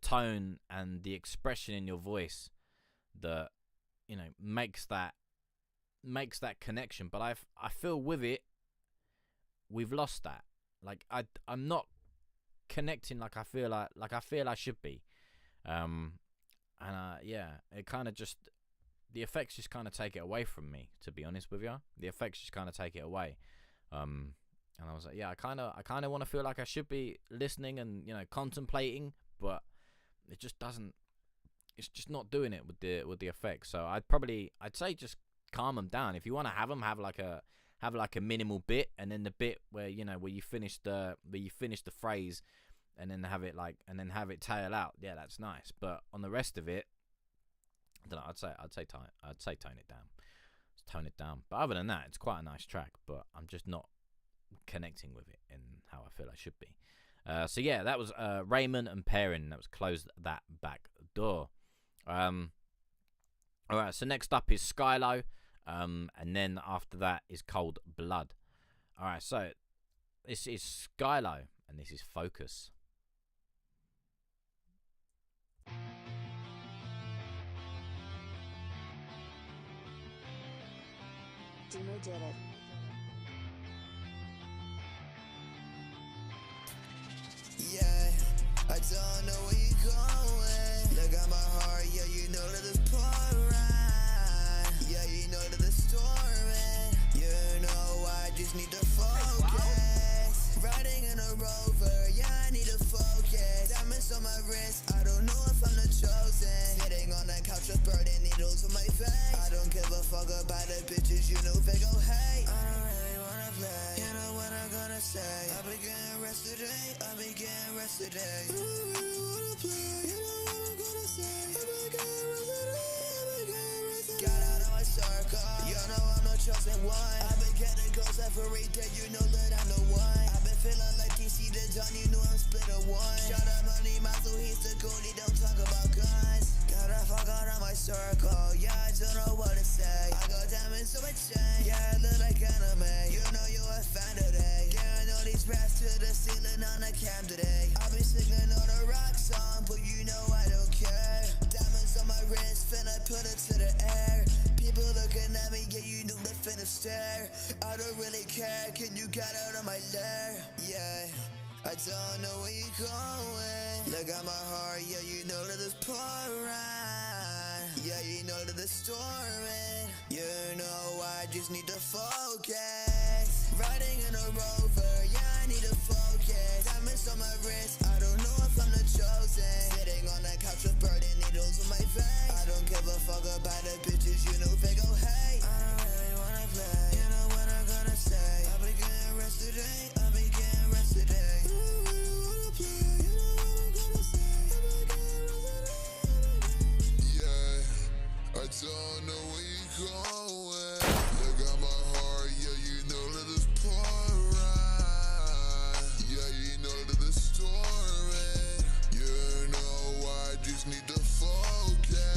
tone and the expression in your voice that, you know, makes that connection. But I feel with it, we've lost that. Like I'm not connecting like I feel I should be. Yeah, it kind of just, the effects just kind of take it away from me, to be honest with you. The effects just kind of take it away. And I was like, yeah, I kind of want to feel like I should be listening and, you know, contemplating, but it just doesn't. It's just not doing it with the effects. So I'd say just calm them down. If you want to have them, have like a minimal bit, and then the bit where, you know, where you finish the phrase, and then have it tail out. Yeah, that's nice. But on the rest of it, I don't know. I'd say tone it down. Just tone it down. But other than that, it's quite a nice track. But I'm just not connecting with it in how I feel I should be. So yeah, that was Raymond and Perrin. That was Close That Back Door. Alright, so next up is Skylo, and then after that is Cold Blood. Alright, so this is Skylo, and this is Focus. Demo did it. Yeah, I don't know where you're going. Look at my heart, yeah, you know that it's pouring. Yeah, you know that it's storming. You know I just need to focus. Riding in a Rover, yeah, I need to focus. Diamonds on my wrist, I don't know if I'm the chosen. Sitting on that couch with burning needles on my face. I don't give a fuck about the bitches, you know they go hate. I don't really wanna play, you know what I'm gonna say. I've been getting rest today, I've been getting rest today. I don't really wanna play, you know what I'm gonna say. I've been getting rest today, I've been getting rest today. Got out of my circle, you know I'm the chosen one. I've been getting goals every day, you know that I'm the one. I've been feeling like DC the John, you know I'm splitter one. Shut up, money, my so he's the goalie, don't talk about guns. Gotta fuck out of my circle, yeah, I don't know what to say. I got diamonds on my chain, yeah, I look like anime. You know you a fan today. Carrying all these raps to the ceiling on the cam today. I'll be singing on a rock song, but you know I don't care. Diamonds on my wrist, finna put it to the air. People looking at me, yeah, you know they finna stare. I don't really care, can you get out of my lair? Yeah, I don't know where you going. Look at my heart, yeah, you know that it's pouring. Yeah, you know that it's storming. You know I just need to focus. Riding in a Rover, yeah, I need to focus. Diamonds on my wrist, I don't know if I'm the chosen. Sitting on that couch with burning needles in my veins. I don't give a fuck about the bitches, you know they go hey. I don't really wanna play, you know what I'm gonna say. I'll be getting rest today, I'll be getting rest today. I don't really wanna play, you know what I'm gonna say. I'll be getting rest today. Yeah, I don't know where you're going. Look at my heart, yeah, you know that it's pouring. Yeah, you know that it's storming. You know I just need to focus.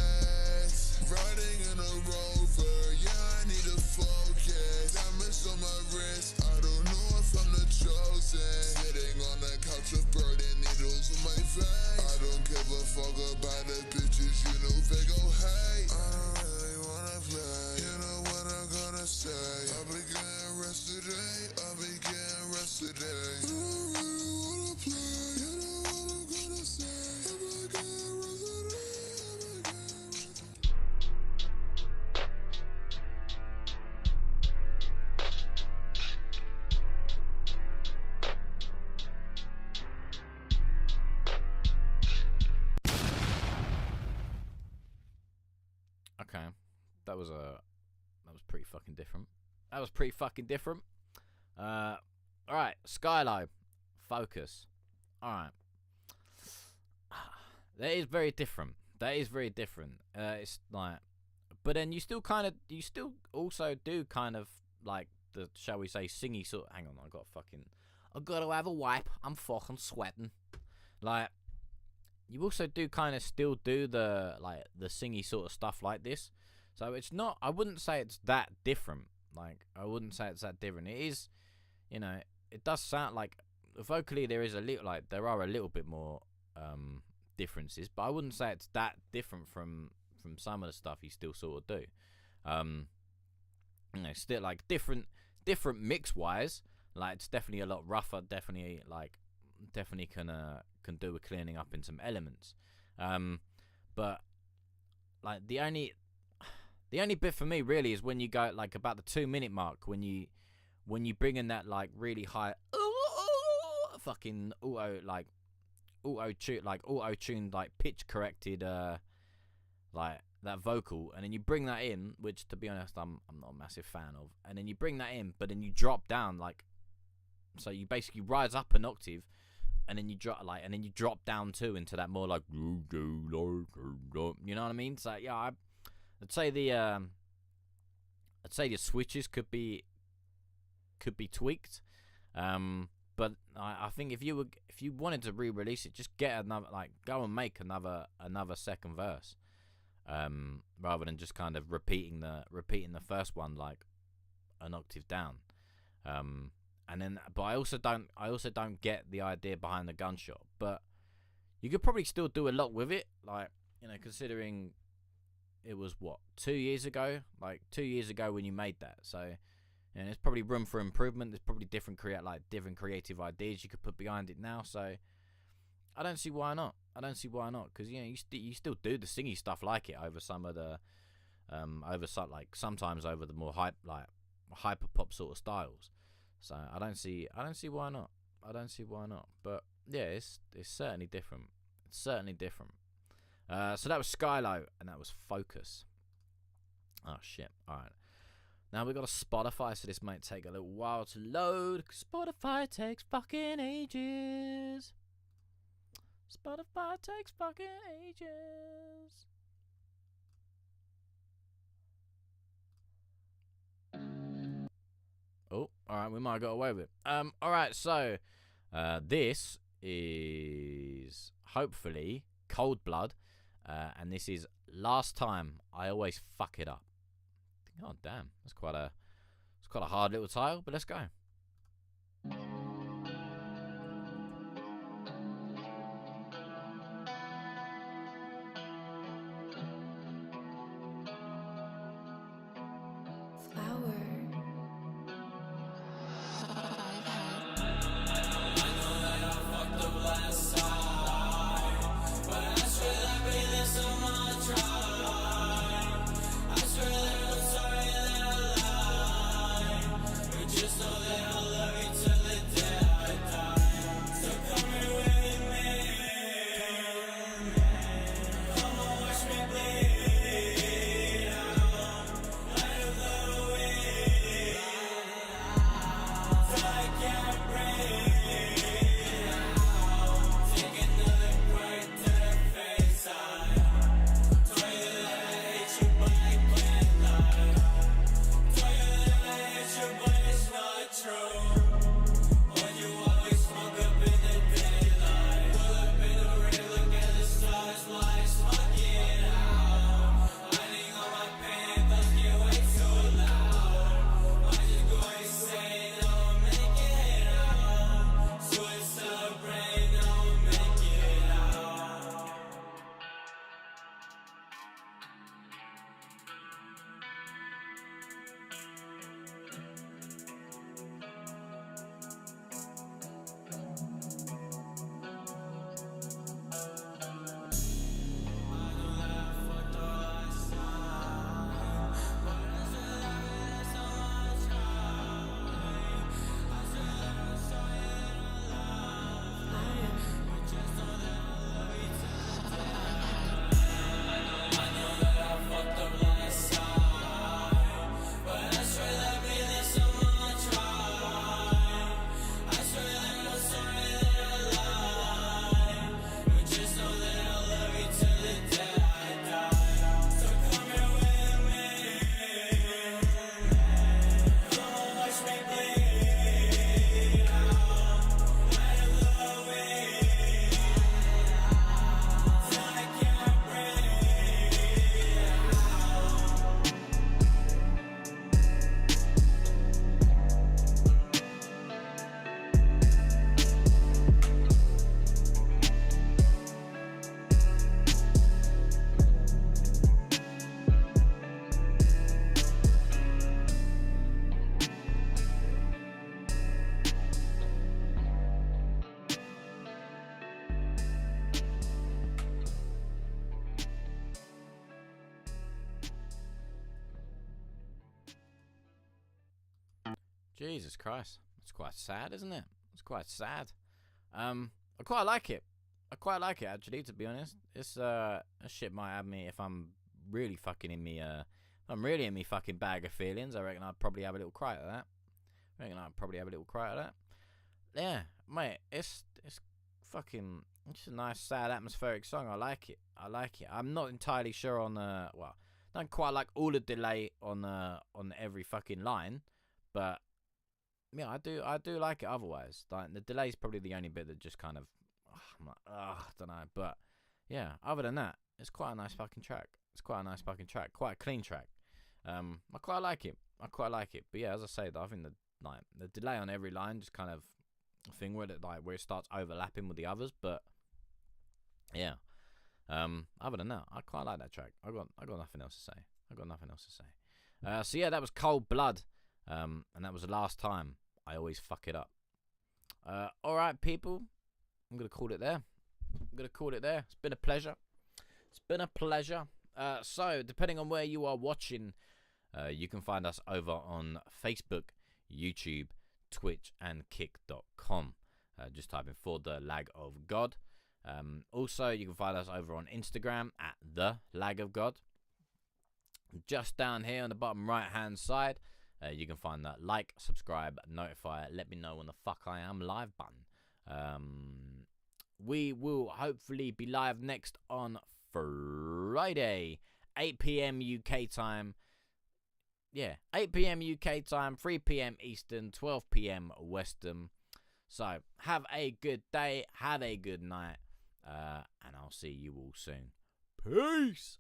Riding in a Rover, yeah, I need to focus. Diamonds on my wrist, I don't know if I'm the chosen. Sitting on the couch with burning needles in my veins. I don't give a fuck about the bitches, you know they go hey. I don't really wanna play, you know what I'm gonna say. I'll be getting rest today, I'll be getting rest today. I don't really wanna play, you know what I'm gonna say. I'll be getting rest today, I'll be getting rest today. Okay, that was pretty fucking different. That was pretty fucking different. All right, Skylo, focus. All right, that is very different. That is very different. It's like, but then you still also do kind of like the, shall we say, singy sort. Hang on, I gotta have a wipe. I'm fucking sweating. Like, you also do kind of still do the like the singy sort of stuff like this. So it's not. I wouldn't say it's that different. Like, I wouldn't say it's that different. It is, you know, it does sound like vocally there is a little, like there are a little bit more differences, but I wouldn't say it's that different from some of the stuff you still sort of do. You know, still like different mix wise. Like, it's definitely a lot rougher. Definitely can do with cleaning up in some elements. But like the only bit for me really is when you go like about the 2-minute mark, when you bring in that like really high fucking auto-tuned like pitch corrected like that vocal, and then you bring that in, which to be honest I'm not a massive fan of, and then you bring that in, but then you drop down, like, so you basically rise up an octave, and then you drop down too into that more like, you know what I mean? So yeah, I'd say the switches could be tweaked, but I think if you wanted to re-release it, just get another, like, go and make another second verse, rather than just kind of repeating the first one like an octave down. And then, but I also don't get the idea behind the gunshot. But you could probably still do a lot with it, like, you know, considering it was what, 2 years ago, when you made that. So, and there's probably room for improvement. There's probably different creative ideas you could put behind it now. So I don't see why not. Because, you know, you still do the singy stuff like it over some of the sometimes over the more hyper pop sort of styles. So I don't see why not. But yeah, it's certainly different. So that was Skylo, and that was Focus. Oh shit! All right. Now we got a Spotify, so this might take a little while to load. Spotify takes fucking ages. Oh, all right, we might have got away with it. All right, so this is hopefully Cold Blood, and this is Last Time I Always Fuck It Up. Oh damn, that's quite a hard little title, but let's go. Flower. Jesus Christ, it's quite sad, isn't it? It's quite sad. I quite like it. I quite like it actually, to be honest. It's that shit might have me if I'm really fucking in me. If I'm really in me fucking bag of feelings. I reckon I'd probably have a little cry at that. Yeah, mate. It's fucking. It's a nice, sad, atmospheric song. I like it. I'm not entirely sure on well, don't quite like all the delay on every fucking line, but yeah, I do like it otherwise. Like the delay's probably the only bit that just kind of I'm like, I don't know, but yeah, other than that, it's quite a nice fucking track. Quite a clean track. I quite like it. But yeah, as I say, I think the delay on every line just kind of a thing where it starts overlapping with the others, but yeah. Other than that, I quite like that track. I got nothing else to say. So yeah, that was Cold Blood. And that was the Last Time I Always Fuck It Up. Alright, people. I'm going to call it there. It's been a pleasure. So, depending on where you are watching, you can find us over on Facebook, YouTube, Twitch, and Kick.com. Just type in For the Lag of God. Also, you can find us over on Instagram at The Lag of God. Just down here on the bottom right-hand side, you can find that like, subscribe, notify, let me know when the fuck I am live button. We will hopefully be live next on Friday, 8 p.m. UK time. yeah, 8 p.m. UK time, 3 p.m. Eastern, 12 p.m. Western. So have a good day, have a good night, and I'll see you all soon. Peace.